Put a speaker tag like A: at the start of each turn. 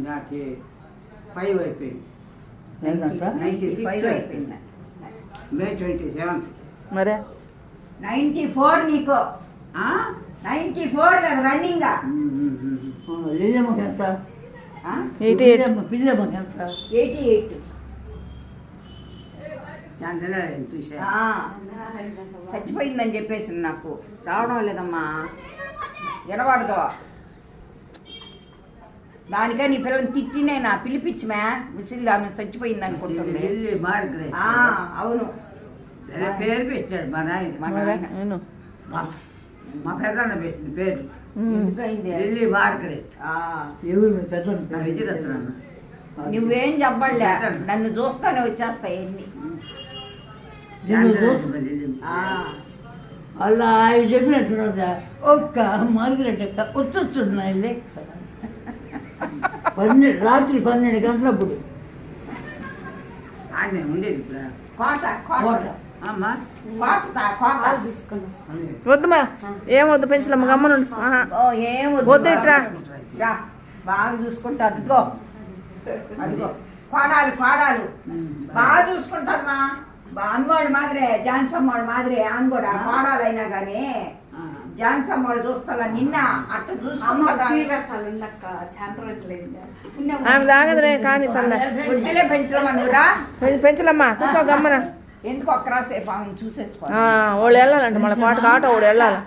A: నాకు 5 అయిపోయింది. 96
B: అయిపోయింది.
A: మే 27th.
C: మరే
B: 94 నీకు 94 కదా రన్నింగ్.
D: లీలమ్మకి ఎంత?
C: 88.
D: పిల్లమ్మకి ఎంత?
B: 88.
A: చందన చూసా
B: చచ్చిపోయిందని చెప్పేసి నాకు రావడం లేదమ్మా, వినబడదు. దానికే నీ పిల్లల్ని తిట్టినే నా పిలిపించమే విసిల్ ఆమె చచ్చిపోయింది అనుకుంటుంది. అవును
A: పేరు పెట్టాడు మా నాయన. మా పెద్దన్న పెట్టిన పేరు లిల్లీ మార్గరెట్. విజయరత్నం.
B: నువ్వేం చెప్పలే, నన్ను చూస్తానే వచ్చేస్తాయి ఎన్ని.
D: అలా అవి చెప్పినట్టున్నదా ఒక్క మార్గరెట్ వచ్చొస్తున్నాయి లెక్క. రాత్రి 12 గంటలప్పుడు
A: ఆడనే ఉండేది.
B: కోట
D: కోట
A: అమ్మా
C: వద్దుమా, ఏం వద్దు, పెంచలమ్మ గమ్మనుండు.
B: ఏం
C: వద్దు ఇట్రా
B: బాగా చూసుకుంటా. అదిగో అదిగో కోడాలు బాగా చూసుకుంటారమ్మా. అమ్మవాడు మాదిరే జాన్సమ్మవాడు మాదిరే ఆమె కూడా కోడాలైనా కానీ జాన్సమ్మవాడు చూస్తా నిన్న అట్ట చూసుకుంటా.
C: ఆమె తాగదులే కానీ తల్లే
B: వద్దులే పెంచమనురా.
C: పెంచలమ్మా కూర్చో గమ్మన.
B: ఎందుకు ఒక్కరాసేపు ఆమెను చూసేసుకో.
C: వాళ్ళు వెళ్ళాలంట మళ్ళీ పాటకు ఆటో వాడు వెళ్ళాలి.